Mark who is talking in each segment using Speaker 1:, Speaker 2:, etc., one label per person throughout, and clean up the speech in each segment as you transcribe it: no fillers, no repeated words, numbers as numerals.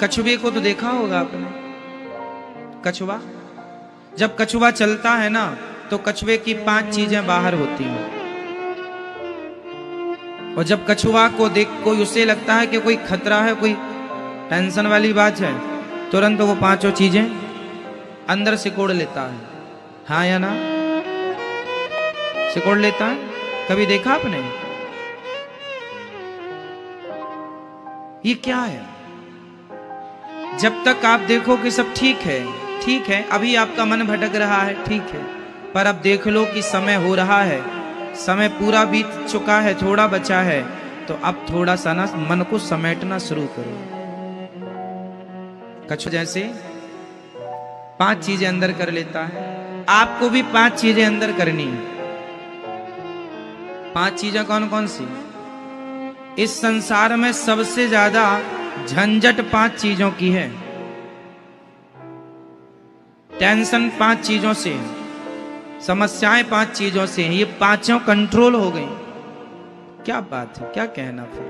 Speaker 1: कछुए को तो देखा होगा आपने। कछुआ, जब कछुआ चलता है ना तो कछुए की 5 चीजें बाहर होती हैं। और जब कछुआ को देख कोई उसे लगता है कि कोई खतरा है, कोई टेंशन वाली बात है, तुरंत वो 5 चीजें अंदर सिकोड़ लेता है। हाँ या ना? सिकोड़ लेता है। कभी देखा आपने? ये क्या है? जब तक आप देखो कि सब ठीक है, ठीक है, अभी आपका मन भटक रहा है, ठीक है, पर अब देख लो कि समय हो रहा है, समय पूरा बीत चुका है, थोड़ा बचा है, तो अब थोड़ा सा ना मन को समेटना शुरू करो। कछुआ जैसे 5 चीजें अंदर कर लेता है, आपको भी 5 चीजें अंदर करनी है। 5 चीजें कौन कौन सी? इस संसार में सबसे ज्यादा झंझट 5 चीजों की है। टेंशन 5 चीजों से, समस्याएं 5 चीजों से, ये 5 कंट्रोल हो गई। क्या बात है, क्या कहना फिर?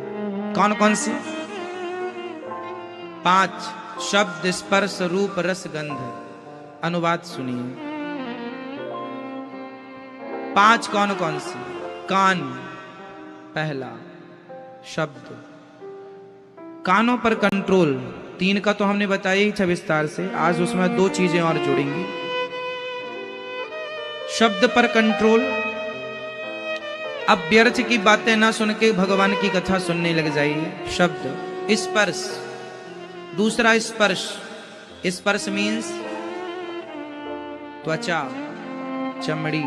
Speaker 1: कौन कौन सी? 5 शब्द, स्पर्श, रूप, रस, गंध। अनुवाद सुनिए। 5 कौन कौन सी? कान पहला, शब्द, कानों पर कंट्रोल। 3 का तो हमने बताया ही था विस्तार से, आज उसमें 2 चीजें और जुड़ेंगी। शब्द पर कंट्रोल। अब व्यर्थ की बातें ना सुन के भगवान की कथा सुनने लग जाइए। शब्द। स्पर्श, दूसरा स्पर्श। स्पर्श मीन्स त्वचा, चमड़ी।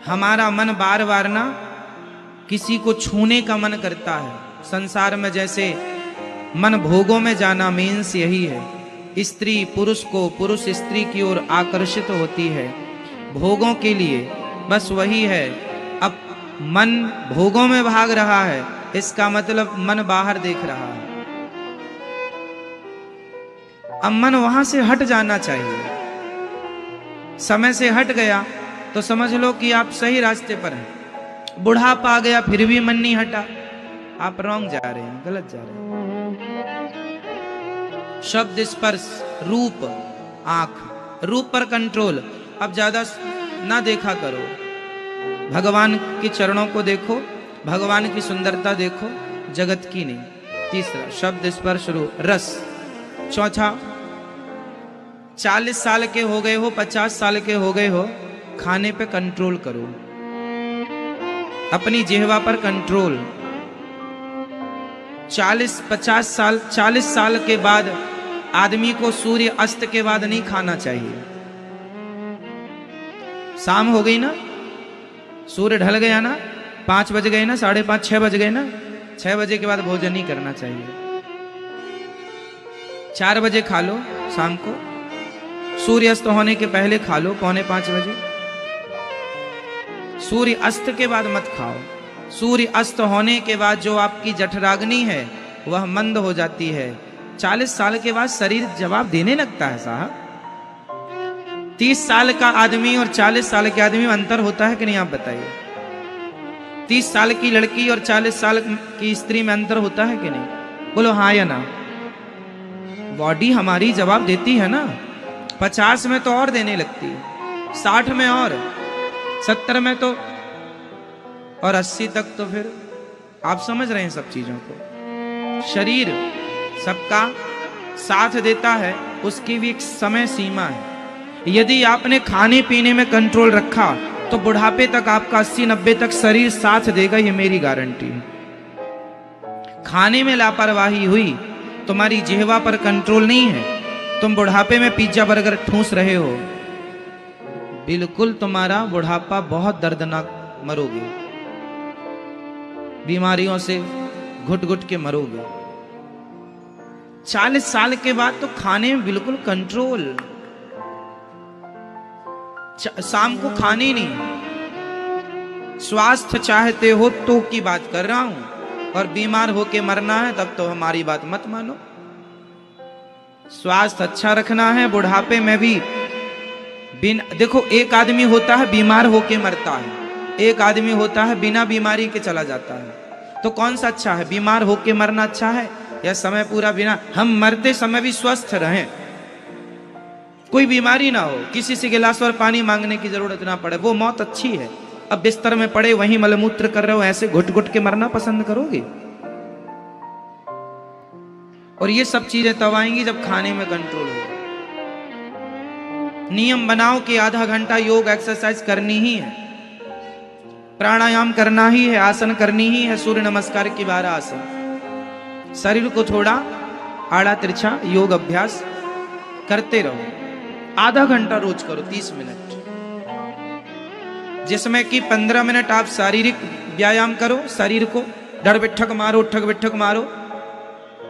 Speaker 1: हमारा मन बार बार ना किसी को छूने का मन करता है। संसार में जैसे मन भोगों में जाना मीन्स यही है। स्त्री पुरुष को, पुरुष स्त्री की ओर आकर्षित होती है भोगों के लिए, बस वही है। अब मन भोगों में भाग रहा है, इसका मतलब मन बाहर देख रहा है। अब मन वहां से हट जाना चाहिए। समय से हट गया तो समझ लो कि आप सही रास्ते पर हैं। बुढ़ापा आ गया फिर भी मन नहीं हटा, आप रॉन्ग जा रहे हैं, गलत जा रहे हैं। शब्द, स्पर्श, रूप, आंख। रूप पर कंट्रोल। अब ज्यादा ना देखा करो, भगवान के चरणों को देखो, भगवान की सुंदरता देखो, जगत की नहीं। तीसरा शब्द, स्पर्श, रूप, रस। चौथा 40 साल के हो गए हो, 50 साल के हो गए हो, खाने पे कंट्रोल करो, अपनी जिह्वा पर कंट्रोल। 40 साल के बाद आदमी को सूर्य अस्त के बाद नहीं खाना चाहिए। शाम हो गई ना, सूर्य ढल गया ना, 5 बज गए ना, 5:30 6 बज गए ना, 6 बजे के बाद भोजन नहीं करना चाहिए। 4 बजे खा लो शाम को, सूर्य अस्त होने के पहले खा लो, 4:45 बजे। सूर्य अस्त के बाद मत खाओ। सूर्य अस्त होने के बाद जो आपकी जठराग्नि है वह मंद हो जाती है। 40 साल के बाद शरीर जवाब देने लगता है साहब। 30 साल का आदमी और 40 साल के आदमी में अंतर होता है कि नहीं, आप बताइए। 30 साल की लड़की और 40 साल की स्त्री में अंतर होता है कि नहीं? बोलो हाँ या ना। बॉडी हमारी जवाब देती है ना। 50 में तो और देने लगती है, 60 में और, 70 में तो, और 80 तक तो फिर आप समझ रहे हैं सब चीजों को। शरीर सबका साथ देता है, उसकी भी एक समय सीमा है। यदि आपने खाने पीने में कंट्रोल रखा तो बुढ़ापे तक आपका 80-90 तक शरीर साथ देगा, ये मेरी गारंटी है। खाने में लापरवाही हुई, तुम्हारी जिह्वा पर कंट्रोल नहीं है, तुम बुढ़ापे में पिज्जा बर्गर ठूस रहे हो, बिल्कुल तुम्हारा बुढ़ापा बहुत दर्दनाक, मरोगे, बीमारियों से घुट घुट के मरोगे। 40 साल के बाद तो खाने में बिल्कुल कंट्रोल। शाम को खाने नहीं। स्वास्थ्य चाहते हो तो की बात कर रहा हूं, और बीमार होके मरना है तब तो हमारी बात मत मानो। स्वास्थ्य अच्छा रखना है, बुढ़ापे में भी देखो, एक आदमी होता है बीमार होके मरता है, एक आदमी होता है बिना बीमारी के चला जाता है। तो कौन सा अच्छा है? बीमार होके मरना अच्छा है या समय पूरा बिना, हम मरते समय भी स्वस्थ रहें, कोई बीमारी ना हो, किसी से गिलास और पानी मांगने की जरूरत ना पड़े, वो मौत अच्छी है। अब बिस्तर में पड़े वहीं मलमूत्र कर रहे हो, ऐसे घुट घुट के मरना पसंद करोगे? और ये सब चीजें तब आएंगी जब खाने में कंट्रोल हो। नियम बनाओ कि आधा घंटा योग एक्सरसाइज करनी ही है, प्राणायाम करना ही है, आसन करनी ही है, सूर्य नमस्कार की 12 आसन। शरीर को थोड़ा आड़ा तिरछा योग अभ्यास करते रहो, आधा घंटा रोज करो, 30 मिनट, जिसमें कि 15 मिनट आप शारीरिक व्यायाम करो, शरीर को डर बिठक मारो, उठक बिठक मारो,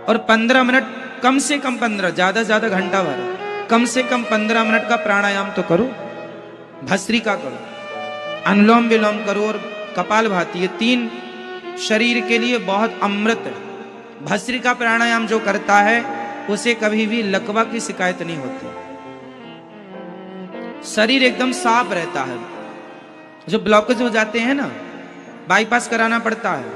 Speaker 1: और 15 मिनट कम से कम 15, ज्यादा से ज्यादा घंटा भर, कम से कम 15 मिनट का प्राणायाम तो करो, भस्त्रिका करो, अनुलोम विलोम करो और कपालभाति, ये 3 शरीर के लिए बहुत अमृत है। भस्त्रिका प्राणायाम जो करता है उसे कभी भी लकवा की शिकायत नहीं होती, शरीर एकदम साफ रहता है। जो ब्लॉकेज हो जाते हैं ना, बाईपास कराना पड़ता है।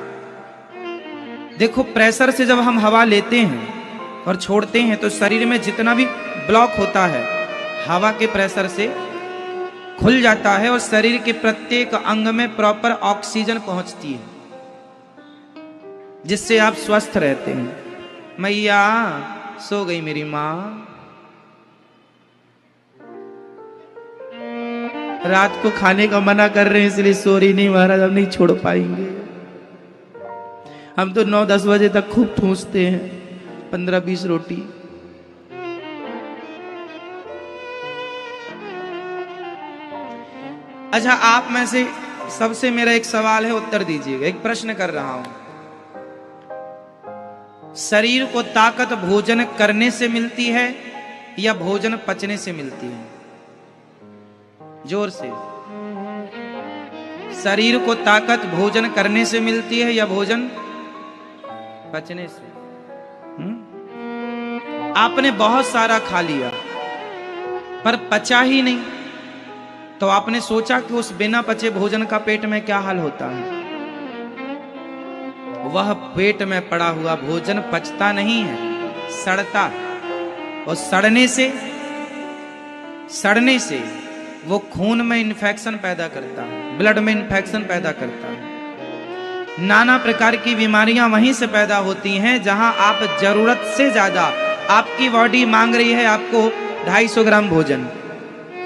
Speaker 1: देखो प्रेशर से जब हम हवा लेते हैं और छोड़ते हैं तो शरीर में जितना भी ब्लॉक होता है हवा के प्रेशर से खुल जाता है और शरीर के प्रत्येक अंग में प्रॉपर ऑक्सीजन पहुंचती है, जिससे आप स्वस्थ रहते हैं। मैया सो गई मेरी माँ, रात को खाने का मना कर रहे हैं इसलिए सो रही नहीं, महाराज हम नहीं छोड़ पाएंगे, हम तो 9-10 बजे तक खूब ठूंसते हैं 15-20 रोटी। अच्छा, आप में से सबसे मेरा एक सवाल है, उत्तर दीजिएगा। एक प्रश्न कर रहा हूं, शरीर को ताकत भोजन करने से मिलती है या भोजन पचने से मिलती है? जोर से। शरीर को ताकत भोजन करने से मिलती है या भोजन पचने से? आपने बहुत सारा खा लिया पर पचा ही नहीं, तो आपने सोचा कि उस बिना पचे भोजन का पेट में क्या हाल होता है? वह पेट में पड़ा हुआ भोजन पचता नहीं है, सड़ता, और सड़ने से वो खून में इन्फेक्शन पैदा करता है, ब्लड में इन्फेक्शन पैदा करता है। नाना प्रकार की बीमारियां वहीं से पैदा होती हैं जहां आप जरूरत से ज्यादा, आपकी बॉडी मांग रही है आपको 250 ग्राम भोजन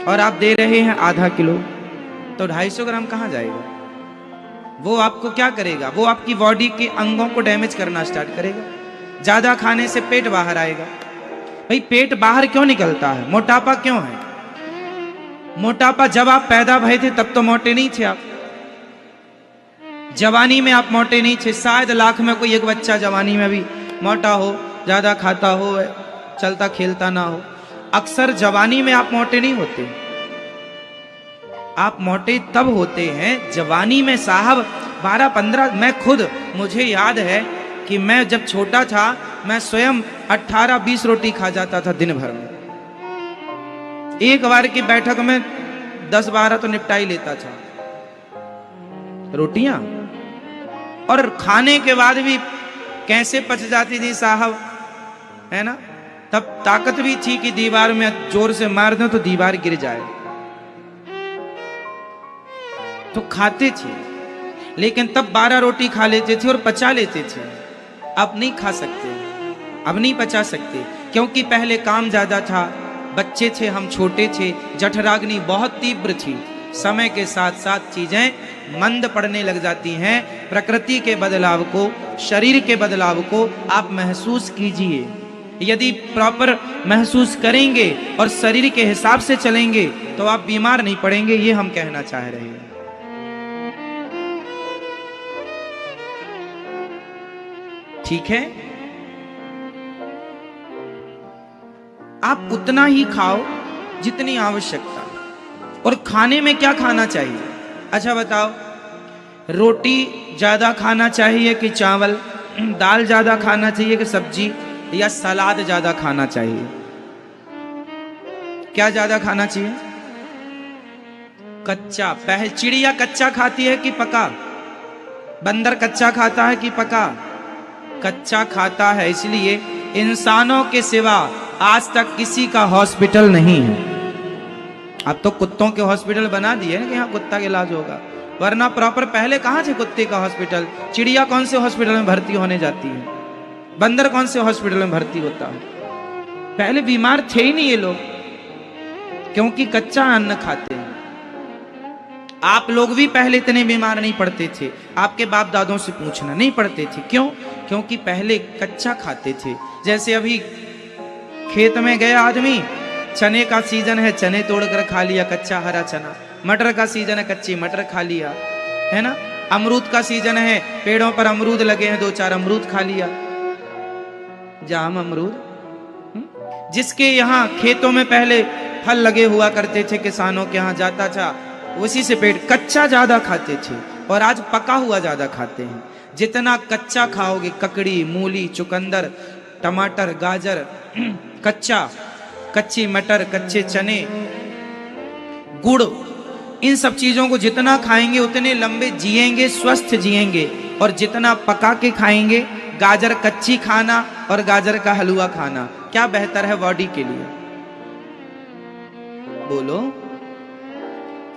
Speaker 1: और आप दे रहे हैं आधा किलो, तो 250 ग्राम कहां जाएगा? वो आपको क्या करेगा? वो आपकी बॉडी के अंगों को डैमेज करना स्टार्ट करेगा। ज्यादा खाने से पेट बाहर आएगा। भाई पेट बाहर क्यों निकलता है? मोटापा क्यों है? मोटापा जब आप पैदा भए थे तब तो मोटे नहीं थे आप, जवानी में आप मोटे नहीं थे। शायद लाख में कोई एक बच्चा जवानी में भी मोटा हो, ज्यादा खाता हो, चलता खेलता ना हो। अक्सर जवानी में आप मोटे नहीं होते, आप मोटे तब होते हैं जवानी में साहब। 12-15, मैं खुद, मुझे याद है कि मैं जब छोटा था मैं स्वयं 18-20 रोटी खा जाता था दिन भर में। एक बार की बैठक में 10-12 तो निपटा ही लेता था रोटियां, और खाने के बाद भी कैसे पच जाती थी साहब, है ना? तब ताकत भी थी कि दीवार में जोर से मार दो तो दीवार गिर जाए, तो खाते थे। लेकिन तब 12 रोटी खा लेते थे और पचा लेते थे। अब नहीं खा सकते, अब नहीं पचा सकते, क्योंकि पहले काम ज्यादा था, बच्चे थे, हम छोटे थे, जठराग्नि बहुत तीव्र थी। समय के साथ साथ चीजें मंद पड़ने लग जाती हैं। प्रकृति के बदलाव को, शरीर के बदलाव को आप महसूस कीजिए। यदि प्रॉपर महसूस करेंगे और शरीर के हिसाब से चलेंगे तो आप बीमार नहीं पड़ेंगे, ये हम कहना चाह रहे हैं। ठीक है, आप उतना ही खाओ जितनी आवश्यकता। और खाने में क्या खाना चाहिए? अच्छा बताओ, रोटी ज्यादा खाना चाहिए कि चावल? दाल ज्यादा खाना चाहिए कि सब्जी? या सलाद ज्यादा खाना चाहिए? क्या ज्यादा खाना चाहिए? कच्चा। पहले चिड़िया कच्चा खाती है कि पका? बंदर कच्चा खाता है कि पका? कच्चा खाता है, इसलिए इंसानों के सिवा आज तक किसी का हॉस्पिटल नहीं है। अब तो कुत्तों के हॉस्पिटल बना दिए ना कि यहाँ कुत्ता का इलाज होगा, वरना प्रॉपर पहले कहाँ थे कुत्ते का हॉस्पिटल? चिड़िया कौन से हॉस्पिटल में भर्ती होने जाती है? बंदर कौन से हॉस्पिटल में भर्ती होता है? पहले बीमार थे ही नहीं ये लोग, क्योंकि कच्चा अन्न खाते हैं। आप लोग भी पहले इतने बीमार नहीं पड़ते थे, आपके बाप दादों से पूछना, नहीं पड़ते थे। क्यों? क्योंकि पहले कच्चा खाते थे। जैसे अभी खेत में गया आदमी, चने का सीजन है, चने तोड़कर खा लिया, कच्चा हरा चना। मटर का सीजन है, कच्ची मटर खा लिया, है ना। अमरूद का सीजन है, पेड़ों पर अमरूद लगे हैं, 2-4 अमरूद खा लिया, जाम अमरूद। जिसके यहाँ खेतों में पहले फल लगे हुआ करते थे, किसानों के यहाँ जाता था, उसी से पेट। कच्चा ज्यादा खाते थे और आज पका हुआ ज्यादा खाते हैं। जितना कच्चा खाओगे, ककड़ी, मूली, चुकंदर, टमाटर, गाजर, कच्चा, कच्ची मटर, कच्चे चने, गुड़, इन सब चीजों को जितना खाएंगे उतने लंबे जिएंगे, स्वस्थ जिएंगे। और जितना पका के खाएंगे, गाजर कच्ची खाना और गाजर का हलवा खाना, क्या बेहतर है बॉडी के लिए? बोलो।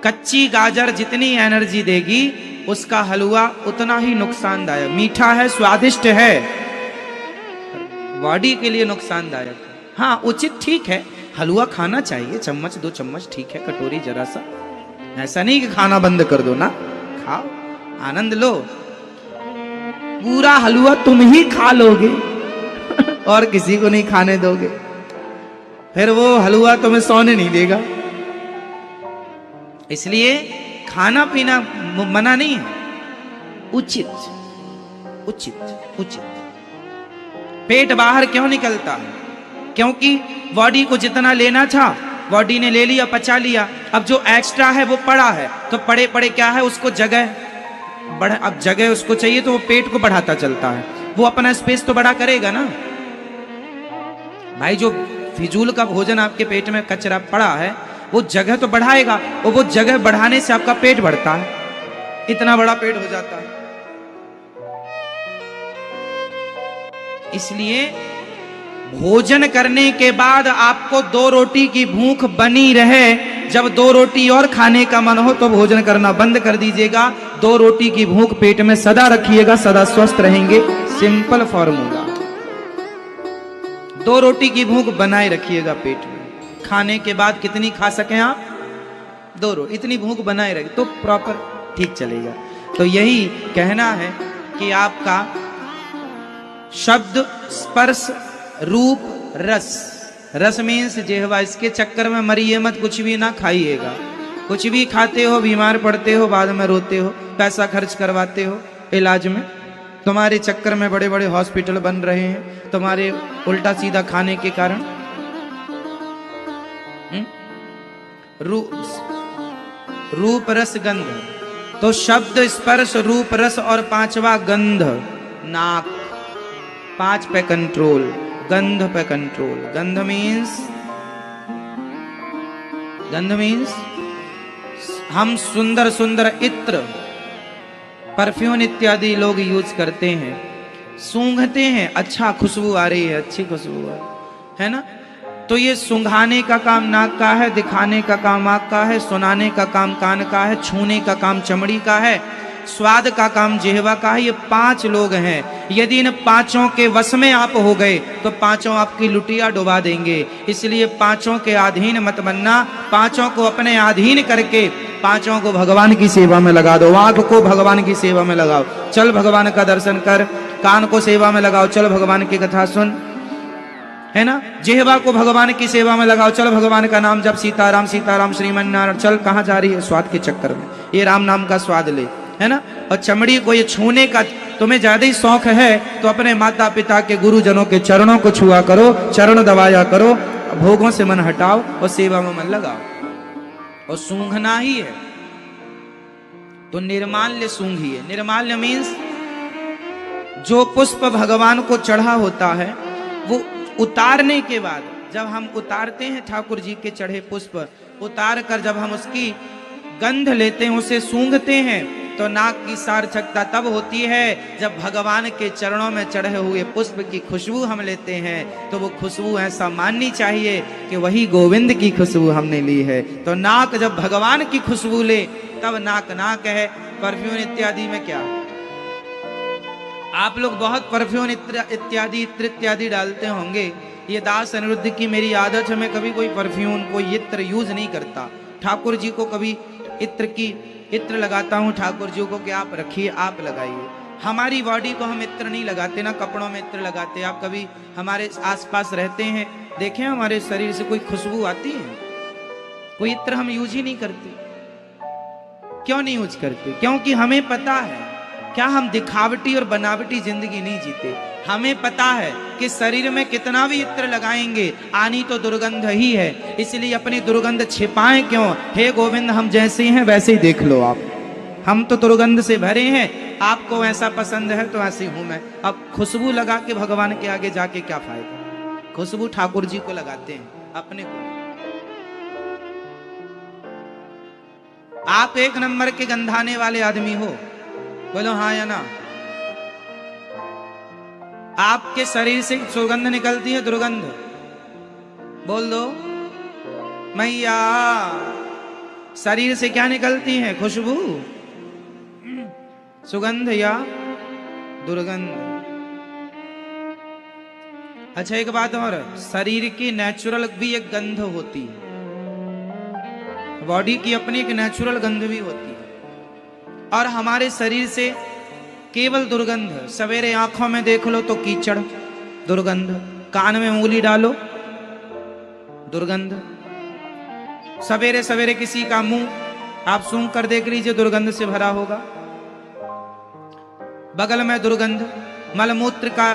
Speaker 1: कच्ची गाजर जितनी एनर्जी देगी, उसका हलवा उतना ही नुकसानदायक। मीठा है, स्वादिष्ट है, बॉडी के लिए नुकसानदायक है। हाँ, उचित ठीक है, हलवा खाना चाहिए, 1-2 चम्मच ठीक है, कटोरी जरा सा। ऐसा नहीं कि खाना बंद कर दो ना, खाओ, आनंद लो। पूरा हलवा तुम ही खा लोगे और किसी को नहीं खाने दोगे, फिर वो हलवा तुम्हें सोने नहीं देगा। इसलिए खाना पीना मना नहीं है, उचित उचित उचित। पेट बाहर क्यों निकलता है? क्योंकि बॉडी को जितना लेना था बॉडी ने ले लिया, पचा लिया। अब जो एक्स्ट्रा है वो पड़ा है, तो पड़े पड़े क्या है, उसको जगह बढ़, अब जगह उसको चाहिए तो वो पेट को बढ़ाता चलता है। वो अपना स्पेस तो बड़ा करेगा ना भाई। जो फिजूल का भोजन आपके पेट में कचरा पड़ा है, वो जगह तो बढ़ाएगा, और वो जगह बढ़ाने से आपका पेट बढ़ता है, इतना बड़ा पेट हो जाता है। इसलिए भोजन करने के बाद आपको 2 रोटी की भूख बनी रहे। जब 2 रोटी और खाने का मन हो तो भोजन करना बंद कर दीजिएगा। 2 रोटी की भूख पेट में सदा रखिएगा, सदा स्वस्थ रहेंगे। सिंपल फॉर्मूला, 2 रोटी की भूख बनाए रखिएगा पेट में। खाने के बाद कितनी खा सकें आप? 2 रोटी, इतनी भूख बनाए रखे तो प्रॉपर ठीक चलेगा। तो यही कहना है कि आपका शब्द, स्पर्श, रूप, रस। रस मीन्स जिह्वा, इसके चक्कर में मरिए मत, कुछ भी ना खाइएगा। कुछ भी खाते हो बीमार पड़ते हो, बाद में रोते हो, पैसा खर्च करवाते हो इलाज में। तुम्हारे चक्कर में बड़े बड़े हॉस्पिटल बन रहे हैं, तुम्हारे उल्टा सीधा खाने के कारण। रूप, रस, गंध। तो शब्द, स्पर्श, रूप, रस और 5वां गंध, नाक। 5 पे कंट्रोल, गंध पे कंट्रोल। गंध मीन्स हम सुंदर सुंदर इत्र, परफ्यूम इत्यादि लोग यूज करते हैं, सूंघते हैं, अच्छा खुशबू आ रही है, अच्छी खुशबू है ना। तो ये सूंघाने का काम नाक का है, दिखाने का काम आँख का है, सुनाने का काम कान का है, छूने का काम चमड़ी का है, स्वाद का काम जिह्वा का है। ये 5 लोग हैं। यदि इन 5 के वश में आप हो गए तो 5 आपकी लुटिया डुबा देंगे। इसलिए 5 के अधीन मत बनना। 5 को अपने अधीन करके 5 को भगवान की सेवा में लगा दो। आँख को भगवान की सेवा में लगाओ, चल भगवान का दर्शन कर। कान को सेवा में लगाओ, चल भगवान की कथा सुन, है ना। जिह्वा को भगवान की सेवा में लगाओ, चल भगवान का नाम जब, सीताराम सीताराम श्रीमन नारायण। चल, कहाँ जा रही है? स्वाद के चक्कर में, ये राम नाम का स्वाद ले, है ना। और चमड़ी को ये छूने का तुम्हें ज्यादा ही शौक है तो अपने माता पिता के गुरुजनों के चरणों को छुआ करो, चरण दबाया करो, भोगों से मन हटाओ और सेवा में मन लगाओ। और सूंघना ही है तो निर्माल्य सूंघिए। निर्माल्य मीन्स जो पुष्प भगवान को चढ़ा होता है वो उतारने के बाद, जब हम उतारते हैं ठाकुर जी के चढ़े पुष्प, उतार कर जब हम उसकी गंध लेते हैं, उसे सूंघते हैं, तो नाक की सार्थकता तब होती है जब भगवान के चरणों में चढ़े हुए पुष्प की खुशबू हम लेते हैं, तो वो खुशबू ऐसा माननी चाहिए कि वही गोविंद की खुशबू हमने ली है। तो नाक जब भगवान की खुशबू ले तब नाक नाक है। परफ्यूम इत्यादि में क्या, आप लोग बहुत परफ्यूम इत्यादि इत्र इत्यादि डालते होंगे। ये दास अनिरुद्ध की मेरी आदत है, मैं कभी कोई परफ्यूम कोई इत्र यूज नहीं करता। ठाकुर जी को कभी इत्र लगाता हूँ ठाकुर जी को कि आप रखिए, आप लगाइए। हमारी बॉडी को हम इत्र नहीं लगाते, ना कपड़ों में इत्र लगाते। आप कभी हमारे आसपास रहते हैं, देखें हमारे शरीर से कोई खुशबू आती है? कोई इत्र हम यूज ही नहीं करते। क्यों नहीं यूज करते? क्योंकि हमें पता है, क्या हम दिखावटी और बनावटी जिंदगी नहीं जीते। हमें पता है कि शरीर में कितना भी इत्र लगाएंगे आनी तो दुर्गंध ही है, इसलिए अपनी दुर्गंध छिपाएं क्यों? हे गोविंद, हम जैसे हैं वैसे ही देख लो आप। हम तो दुर्गंध से भरे हैं, आपको ऐसा पसंद है तो ऐसे हूं मैं। अब खुशबू लगा के भगवान के आगे जाके क्या फायदा? खुशबू ठाकुर जी को लगाते हैं, अपने को। आप एक नंबर के गंधाने वाले आदमी हो, बोलो हाँ या ना। आपके शरीर से सुगंध निकलती है, दुर्गंध, बोल दो मैया। शरीर से क्या निकलती है? खुशबू, सुगंध या दुर्गंध। अच्छा एक बात और, शरीर की नेचुरल भी एक गंध होती है, बॉडी की अपनी एक नेचुरल गंध भी होती है। और हमारे शरीर से केवल दुर्गंध। सवेरे आंखों में देख लो तो कीचड़, दुर्गंध। कान में उंगली डालो, दुर्गंध। सवेरे सवेरे किसी का मुंह आप सूंघ कर देख लीजिए, दुर्गंध से भरा होगा। बगल में दुर्गंध। मलमूत्र का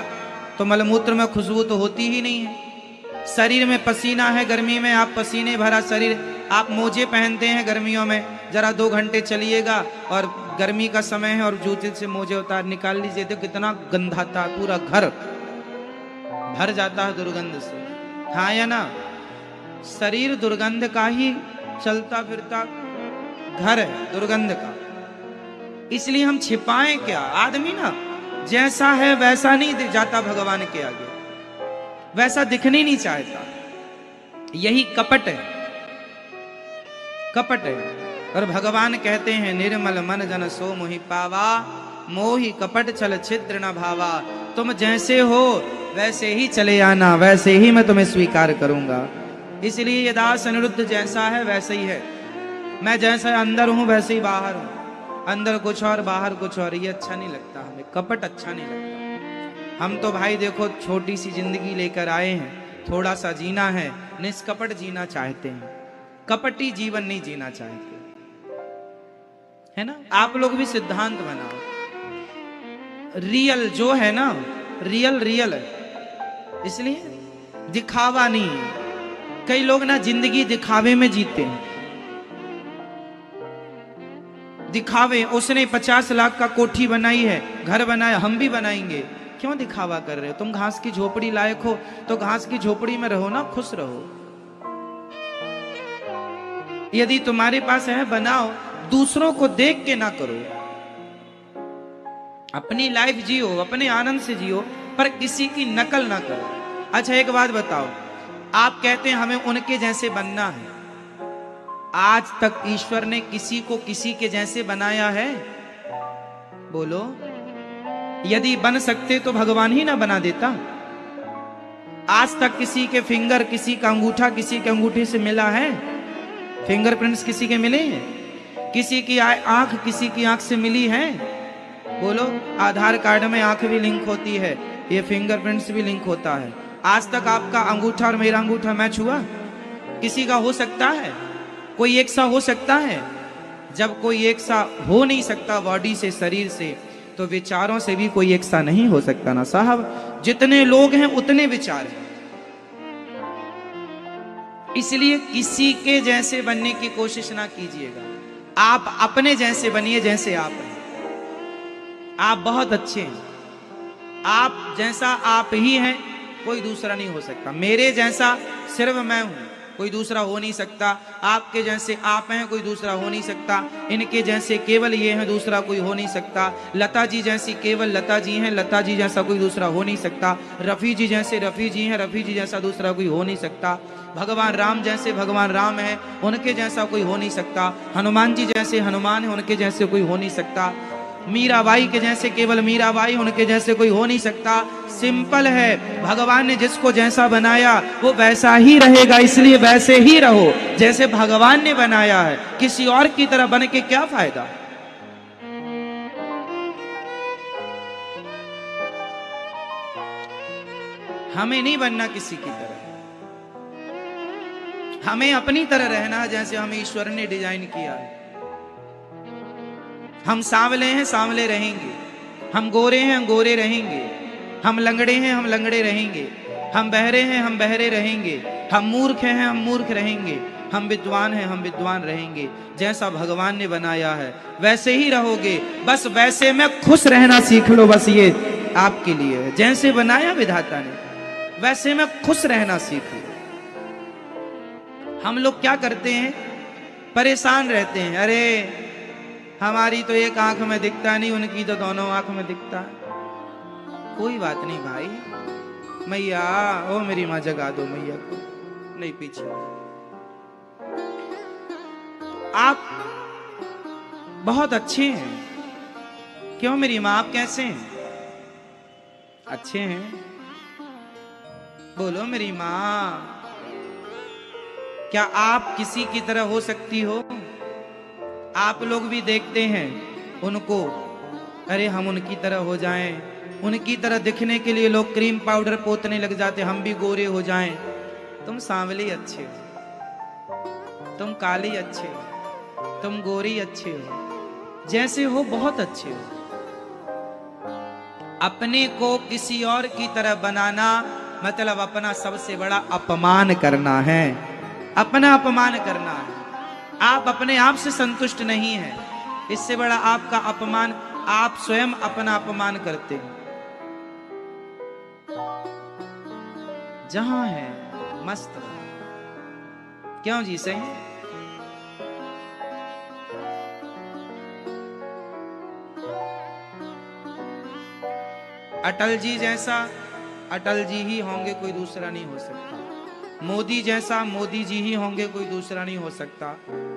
Speaker 1: तो मलमूत्र में खुशबू तो होती ही नहीं है। शरीर में पसीना है, गर्मी में आप पसीने भरा शरीर, आप मोजे पहनते हैं गर्मियों में, जरा 2 घंटे चलिएगा और गर्मी का समय है और जूते से मोजे उतार निकाल लीजिए तो कितना गंधाता, पूरा घर भर जाता है दुर्गंध से। हाँ या ना? शरीर दुर्गंध का ही चलता फिरता घर है, दुर्गंध का। इसलिए हम छिपाएं क्या? आदमी ना जैसा है वैसा नहीं जाता भगवान के आगे, वैसा दिखने नहीं चाहता। यही कपट है, कपट है। और भगवान कहते हैं निर्मल मन जन सो मोहि पावा, मोहि कपट छल छिद्र न भावा। तुम जैसे हो वैसे ही चले आना, वैसे ही मैं तुम्हें स्वीकार करूंगा। इसलिए ये दास अनिरुद्ध जैसा है वैसे ही है। मैं जैसा अंदर हूं वैसे ही बाहर हूं। अंदर कुछ और बाहर कुछ और, ये अच्छा नहीं लगता हमें, कपट अच्छा नहीं लगता। हम तो भाई देखो छोटी सी जिंदगी लेकर आए हैं, थोड़ा सा जीना है, निष्कपट जीना चाहते हैं, कपटी जीवन नहीं जीना चाहते, है ना? आप लोग भी सिद्धांत बनाओ, रियल जो है ना, रियल रियल है, इसलिए दिखावा नहीं। कई लोग ना जिंदगी दिखावे में जीते हैं। दिखावे, उसने 50 लाख का कोठी बनाई है, घर बनाया, हम भी बनाएंगे। क्यों दिखावा कर रहे हो? तुम घास की झोपड़ी लायक हो तो घास की झोपड़ी में रहो ना, खुश रहो। यदि तुम्हारे पास है बनाओ, दूसरों को देख के ना करो। अपनी लाइफ जियो, अपने आनंद से जियो, पर किसी की नकल ना करो। अच्छा एक बात बताओ, आप कहते हैं हमें उनके जैसे बनना है, आज तक ईश्वर ने किसी को किसी के जैसे बनाया है? बोलो। यदि बन सकते तो भगवान ही ना बना देता। आज तक किसी के फिंगर, किसी का अंगूठा किसी के अंगूठे से मिला है? फिंगरप्रिंट्स किसी के मिले हैं? किसी की आंख किसी की आंख से मिली है? बोलो। आधार कार्ड में आंख भी लिंक होती है, ये फिंगरप्रिंट्स भी लिंक होता है। आज तक आपका अंगूठा और मेरा अंगूठा मैच हुआ? किसी का हो सकता है? कोई एक सा हो सकता है? जब कोई एक सा हो नहीं सकता बॉडी से, शरीर से, तो विचारों से भी कोई एक सा नहीं हो सकता ना साहब। जितने लोग हैं उतने विचार हैं। इसलिए किसी के जैसे बनने की कोशिश ना कीजिएगा, आप अपने जैसे बनिए, जैसे आप हैं। आप बहुत अच्छे हैं, आप जैसा आप ही हैं, कोई दूसरा नहीं हो सकता। मेरे जैसा सिर्फ मैं हूं, कोई दूसरा हो नहीं सकता। आपके जैसे आप हैं, कोई दूसरा हो नहीं सकता। इनके जैसे केवल ये हैं, दूसरा कोई हो नहीं सकता। लता जी जैसी केवल लता जी हैं, लता जी जैसा कोई दूसरा हो नहीं सकता। रफ़ी जी जैसे रफ़ी जी हैं, रफ़ी जी जैसा दूसरा कोई हो नहीं सकता। भगवान राम जैसे भगवान राम हैं, उनके जैसा कोई हो नहीं सकता। हनुमान जी जैसे हनुमान हैं, उनके जैसे कोई हो नहीं सकता। मीराबाई के जैसे केवल मीराबाई, उनके जैसे कोई हो नहीं सकता। सिंपल है, भगवान ने जिसको जैसा बनाया वो वैसा ही रहेगा, इसलिए वैसे ही रहो जैसे भगवान ने बनाया है। किसी और की तरह बन के क्या फायदा। हमें नहीं बनना किसी की तरह, हमें अपनी तरह रहना है जैसे हमें ईश्वर ने डिजाइन किया है। हम सांवले हैं, सांवले रहेंगे। हम गोरे हैं, हम गोरे रहेंगे। हम लंगड़े हैं, हम लंगड़े रहेंगे। हम बहरे हैं, हम बहरे रहेंगे। हम मूर्ख हैं, हम मूर्ख रहेंगे। हम विद्वान हैं, हम विद्वान रहेंगे। जैसा भगवान ने बनाया है वैसे ही रहोगे। बस वैसे में खुश रहना सीख लो, बस ये आपके लिए है। जैसे बनाया विधाता ने वैसे में खुश रहना सीख लो। हम लोग क्या करते हैं, परेशान रहते हैं। अरे हमारी तो एक आंख में दिखता नहीं, उनकी तो दोनों आंख में दिखता है। कोई बात नहीं भाई, मैया ओ मेरी माँ जगा दो मैया को, नहीं पीछे। आप बहुत अच्छे हैं। क्यों मेरी माँ, आप कैसे हैं? अच्छे हैं? बोलो मेरी माँ, क्या आप किसी की तरह हो सकती हो? आप लोग भी देखते हैं उनको, अरे हम उनकी तरह हो जाएं। उनकी तरह दिखने के लिए लोग क्रीम पाउडर पोतने लग जाते, हम भी गोरे हो जाएं। तुम सांवली अच्छे हो, तुम काली अच्छे हो, तुम गोरी अच्छे हो, जैसे हो बहुत अच्छे हो। अपने को किसी और की तरह बनाना मतलब अपना सबसे बड़ा अपमान करना है। अपना अपमान करना है। आप अपने आप से संतुष्ट नहीं हैं, इससे बड़ा आपका अपमान, आप स्वयं अपना अपमान करते हैं। जहां है मस्त रहो। क्यों जी, सही? अटल जी जैसा अटल जी ही होंगे, कोई दूसरा नहीं हो सकता। मोदी जैसा मोदी जी ही होंगे, कोई दूसरा नहीं हो सकता।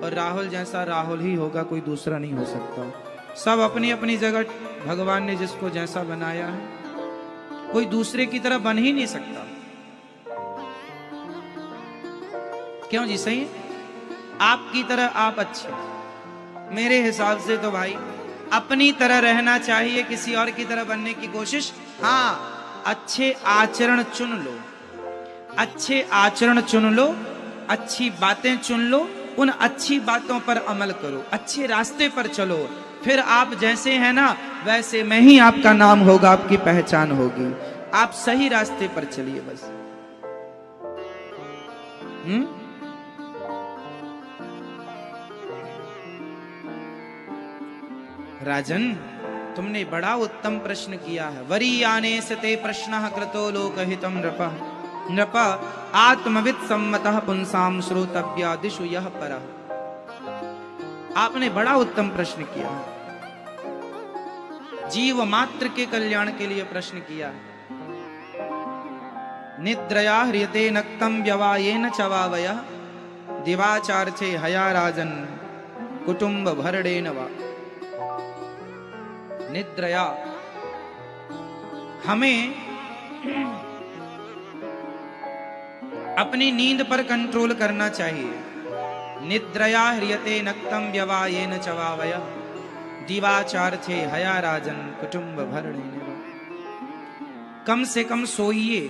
Speaker 1: और राहुल जैसा राहुल ही होगा, कोई दूसरा नहीं हो सकता। सब अपनी अपनी जगह भगवान ने जिसको जैसा बनाया है, कोई दूसरे की तरह बन ही नहीं सकता। क्यों जी, सही? आपकी तरह आप अच्छे। मेरे हिसाब से तो भाई अपनी तरह रहना चाहिए, किसी और की तरह बनने की कोशिश। हाँ, अच्छे आचरण चुन लो, अच्छे आचरण चुन लो, अच्छी बातें चुन लो, उन अच्छी बातों पर अमल करो, अच्छे रास्ते पर चलो। फिर आप जैसे हैं ना वैसे में ही आपका नाम होगा, आपकी पहचान होगी। आप सही रास्ते पर चलिए बस। राजन, तुमने बड़ा उत्तम प्रश्न किया है। वरीयाने सते प्रश्नः कृतो लोकहितं नृपः। नृप आत्मविद सम्मतः पुंसाम श्रोतव्यादिषु यः परः। आपने बड़ा उत्तम प्रश्न किया, जीव मात्र के कल्याण के लिए प्रश्न किया। निद्रया ह्रियते नक्तं व्यवायेन च वावयः। दिवाचार्थे हया राजन कुटुंब भरणेन वा। निद्रया, हमें अपनी नींद पर कंट्रोल करना चाहिए। निद्रया ह्रियते नक्तं व्यवायेन च वावयः। दिवाचार्थे हया राजन कुटुंब भरणेन वा। कम से कम सोइए।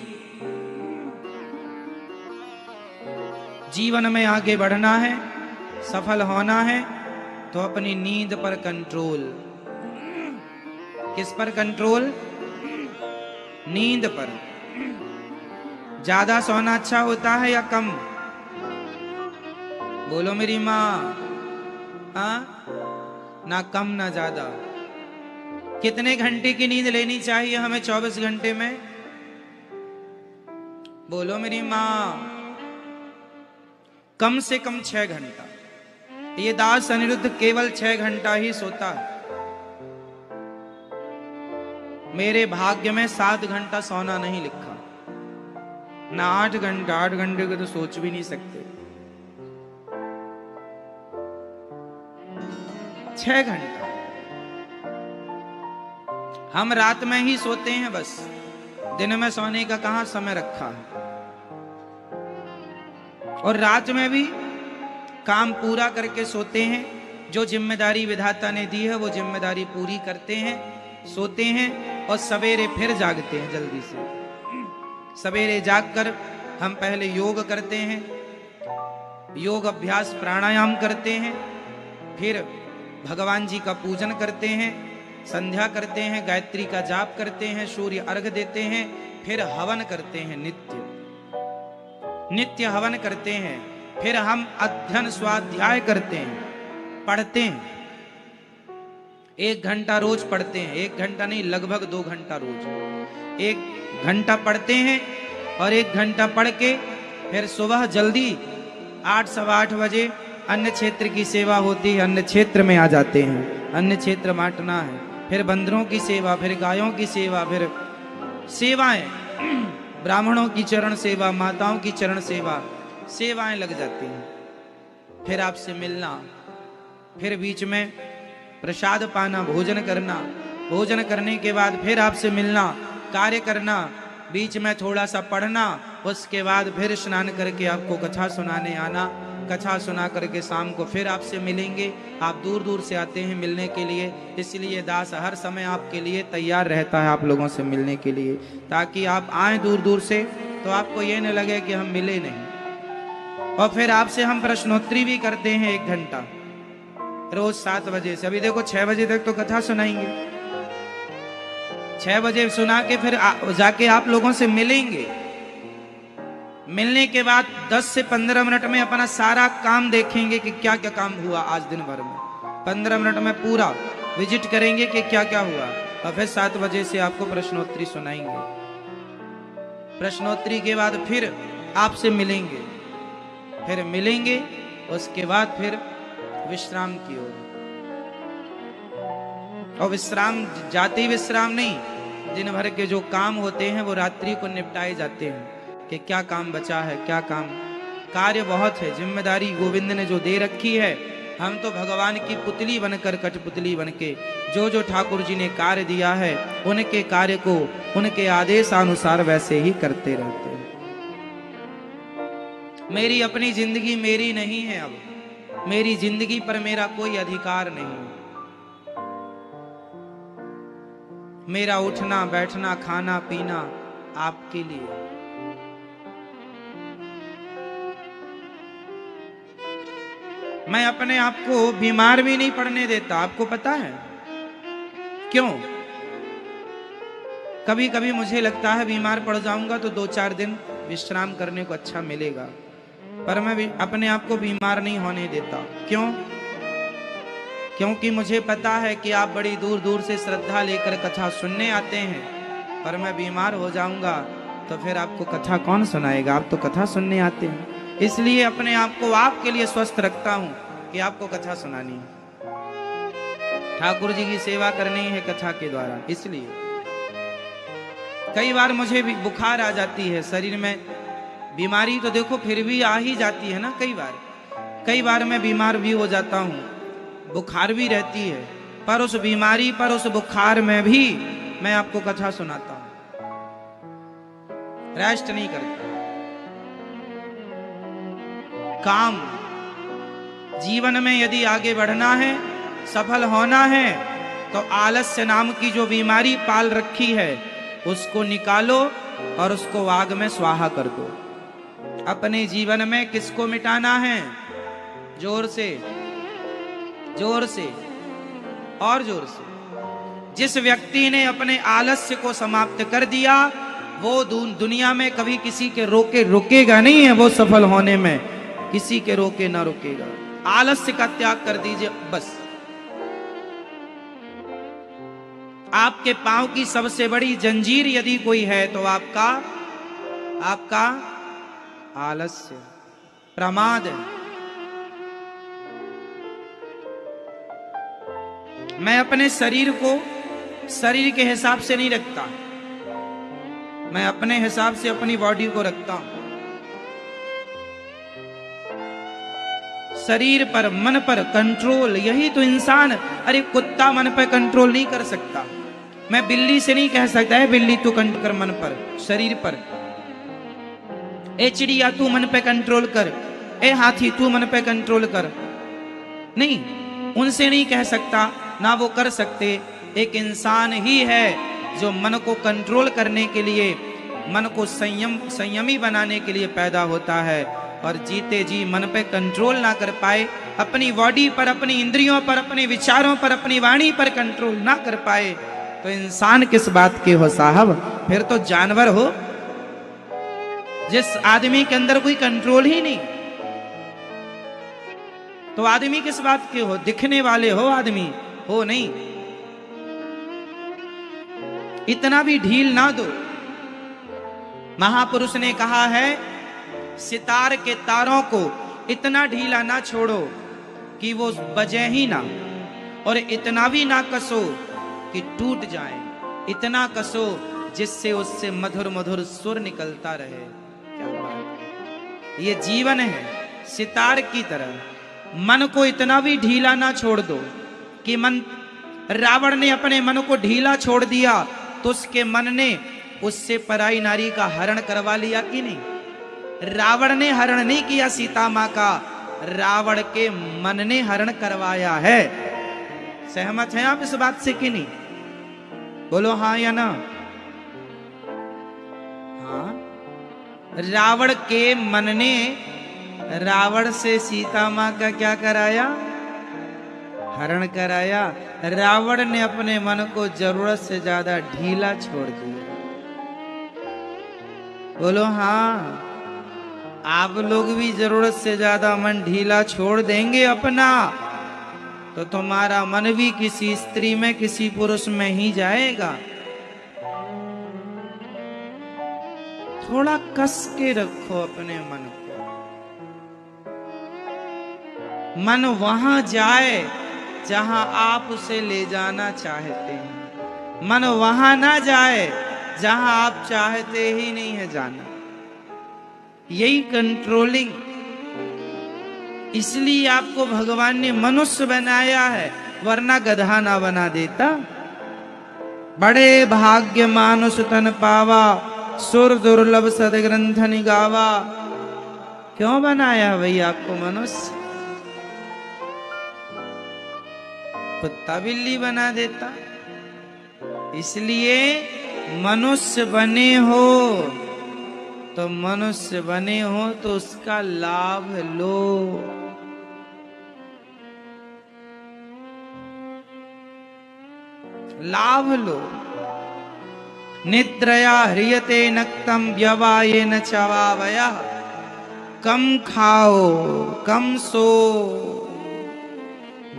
Speaker 1: जीवन में आगे बढ़ना है, सफल होना है तो अपनी नींद पर कंट्रोल। किस पर कंट्रोल? नींद पर। ज्यादा सोना अच्छा होता है या कम? बोलो मेरी माँ। हाँ, ना कम ना ज्यादा। कितने घंटे की नींद लेनी चाहिए हमें 24 घंटे में? बोलो मेरी माँ। कम से कम 6 घंटा। ये दास अनिरुद्ध केवल 6 घंटा ही सोता है। मेरे भाग्य में 7 घंटा सोना नहीं लिखा, ना 8 घंटा। 8 घंटे को तो सोच भी नहीं सकते। 6 घंटा हम रात में ही सोते हैं, बस दिन में सोने का कहां समय रखा है। और रात में भी काम पूरा करके सोते हैं। जो जिम्मेदारी विधाता ने दी है वो जिम्मेदारी पूरी करते हैं, सोते हैं और सवेरे फिर जागते हैं जल्दी से। सवेरे जागकर हम पहले योग करते हैं, योग अभ्यास प्राणायाम करते हैं, फिर भगवान जी का पूजन करते हैं, संध्या करते हैं, गायत्री का जाप करते हैं, सूर्य अर्घ देते हैं, फिर हवन करते हैं। नित्य हवन करते हैं। फिर हम अध्ययन स्वाध्याय करते हैं, पढ़ते हैं। 1 घंटा रोज पढ़ते हैं। 1 घंटा नहीं, लगभग 2 घंटा रोज। 1 घंटा पढ़ते हैं और 1 घंटा पढ़ के फिर सुबह जल्दी 8 सवा 8 बजे अन्य क्षेत्र की सेवा होती है, अन्य क्षेत्र में आ जाते हैं। अन्य क्षेत्र बांटना है, फिर बंदरों की सेवा, फिर गायों की सेवा, फिर सेवाएं, ब्राह्मणों की चरण सेवा, माताओं की चरण सेवा, सेवाएं लग जाती हैं। फिर आपसे मिलना, फिर बीच में प्रसाद पाना, भोजन करना, भोजन करने के बाद फिर आपसे मिलना, कार्य करना, बीच में थोड़ा सा पढ़ना, उसके बाद फिर स्नान करके आपको कथा सुनाने आना। कथा सुना करके शाम को फिर आपसे मिलेंगे। आप दूर दूर से आते हैं मिलने के लिए, इसलिए दास हर समय आपके लिए तैयार रहता है, आप लोगों से मिलने के लिए, ताकि आप आए दूर दूर से तो आपको ये न लगे कि हम मिले नहीं। और फिर आपसे हम प्रश्नोत्तरी भी करते हैं 1 घंटा रोज 7 बजे से। अभी देखो 6 बजे तक तो कथा सुनाएंगे, 6 बजे सुना के फिर जाके आप लोगों से मिलेंगे। मिलने के बाद 10 से 15 मिनट में अपना सारा काम देखेंगे कि क्या क्या काम हुआ आज दिन भर में। 15 मिनट में पूरा विजिट करेंगे कि क्या क्या हुआ, और फिर 7 बजे से आपको प्रश्नोत्तरी सुनाएंगे। प्रश्नोत्तरी के बाद फिर आपसे मिलेंगे, फिर मिलेंगे, उसके बाद फिर विश्राम की ओर। और विश्राम जाते ही विश्राम नहीं, दिन भर के जो काम होते हैं वो रात्रि को निपटाए जाते हैं कि क्या काम बचा है, क्या काम। कार्य बहुत है, जिम्मेदारी गोविंद ने जो दे रखी है। हम तो भगवान की पुतली बनकर, कठपुतली बनके जो जो ठाकुर जी ने कार्य दिया है उनके कार्य को उनके आदेशानुसार वैसे ही करते रहते हैं। मेरी अपनी जिंदगी मेरी नहीं है, अब मेरी जिंदगी पर मेरा कोई अधिकार नहीं। मेरा उठना बैठना खाना पीना आपके लिए। मैं अपने आप को बीमार भी नहीं पड़ने देता, आपको पता है क्यों? कभी कभी मुझे लगता है बीमार पड़ जाऊंगा तो 2-4 दिन विश्राम करने को अच्छा मिलेगा, पर मैं अपने आप को बीमार नहीं होने देता। क्यों? क्योंकि मुझे पता है कि आप बड़ी दूर दूर से श्रद्धा लेकर कथा सुनने आते हैं, पर मैं बीमार हो जाऊंगा तो फिर आपको कथा कौन सुनाएगा? आप तो कथा सुनने आते हैं। इसलिए अपने आप को आपके लिए स्वस्थ रखता हूं कि आपको कथा सुनानी है, ठाकुर जी की सेवा करनी है कथा के द्वारा। इसलिए कई बार मुझे भी बुखार आ जाती है, शरीर में बीमारी तो देखो फिर भी आ ही जाती है ना। कई बार मैं बीमार भी हो जाता हूं, बुखार भी रहती है, पर उस बीमारी पर, उस बुखार में भी मैं आपको कथा सुनाता हूं, रेस्ट नहीं करता। काम जीवन में यदि आगे बढ़ना है, सफल होना है, तो आलस्य नाम की जो बीमारी पाल रखी है उसको निकालो और उसको आग में स्वाहा कर दो। अपने जीवन में किसको मिटाना है? जोर से, जोर से और जोर से। जिस व्यक्ति ने अपने आलस्य को समाप्त कर दिया वो दुनिया में कभी किसी के रोके रुकेगा नहीं है। वो सफल होने में किसी के रोके ना रुकेगा। आलस्य का त्याग कर दीजिए बस। आपके पांव की सबसे बड़ी जंजीर यदि कोई है तो आपका आलस्य। प्रमाद है। मैं अपने शरीर को शरीर के हिसाब से नहीं रखता, मैं अपने हिसाब से अपनी बॉडी को रखता हूं। शरीर पर मन पर कंट्रोल, यही तो इंसान। अरे कुत्ता मन पर कंट्रोल नहीं कर सकता, मैं बिल्ली से नहीं कह सकता है बिल्ली तू कंट्रोल कर मन पर शरीर पर। ए चिड़िया तू मन पे कंट्रोल कर, ए हाथी तू मन पे कंट्रोल कर, नहीं, उनसे नहीं कह सकता, ना वो कर सकते। एक इंसान ही है जो मन को कंट्रोल करने के लिए, मन को संयमी बनाने के लिए पैदा होता है। और जीते जी मन पे कंट्रोल ना कर पाए, अपनी बॉडी पर, अपनी इंद्रियों पर, अपने विचारों पर, अपनी वाणी पर कंट्रोल ना कर पाए, तो इंसान किस बात के हो साहब, फिर तो जानवर हो। जिस आदमी के अंदर कोई कंट्रोल ही नहीं, तो आदमी किस बात के हो? दिखने वाले हो आदमी, हो नहीं। इतना भी ढील ना दो। महापुरुष ने कहा है, सितार के तारों को इतना ढीला ना छोड़ो कि वो बजे ही ना, और इतना भी ना कसो कि टूट जाए, इतना कसो जिससे उससे मधुर मधुर सुर निकलता रहे। क्या बात है, ये जीवन है सितार की तरह। मन को इतना भी ढीला ना छोड़ दो कि मन, रावण ने अपने मन को ढीला छोड़ दिया तो उसके मन ने उससे पराई नारी का हरण करवा लिया कि नहीं? रावण ने हरण नहीं किया सीता मां का, रावण के मन ने हरण करवाया है। सहमत हैं आप इस बात से कि नहीं? बोलो हाँ या ना। हाँ, रावण के मन ने रावण से सीता मां का क्या कराया? हरण कराया। रावण ने अपने मन को जरूरत से ज्यादा ढीला छोड़ दिया। बोलो हाँ, आप लोग भी जरूरत से ज्यादा मन ढीला छोड़ देंगे अपना, तो तुम्हारा मन भी किसी स्त्री में, किसी पुरुष में ही जाएगा। थोड़ा कस के रखो अपने मन को, मन वहां जाए जहां आप उसे ले जाना चाहते हैं, मन वहां ना जाए जहां आप चाहते ही नहीं है जाना। यही कंट्रोलिंग, इसलिए आपको भगवान ने मनुष्य बनाया है, वरना गधा ना बना देता। बड़े भाग्य मानुष तन पावा, सुर दुर्लभ सदग्रंथ निगावा। क्यों बनाया भैया आपको मनुष्य? कुत्ता बिल्ली बना देता। इसलिए मनुष्य बने हो तो मनुष्य बने हो तो उसका लाभ लो। लाभ लो। निद्रया ह्रियते नक्तम व्यवायेन चवावयः। कम खाओ, कम सो,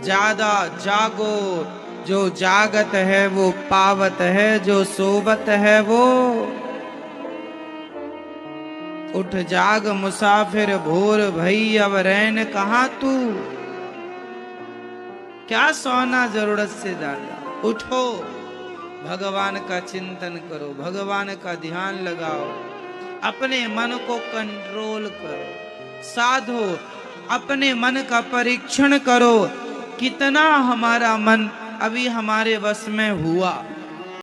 Speaker 1: ज्यादा जागो। जो जागत है वो पावत है, जो सोवत है वो उठ जाग मुसाफिर भोर भई अब रैन कहाँ तू। क्या सोना जरूरत से ज्यादा? उठो, भगवान का चिंतन करो, भगवान का ध्यान लगाओ, अपने मन को कंट्रोल करो, साधो, अपने मन का परीक्षण करो, कितना हमारा मन अभी हमारे वश में हुआ।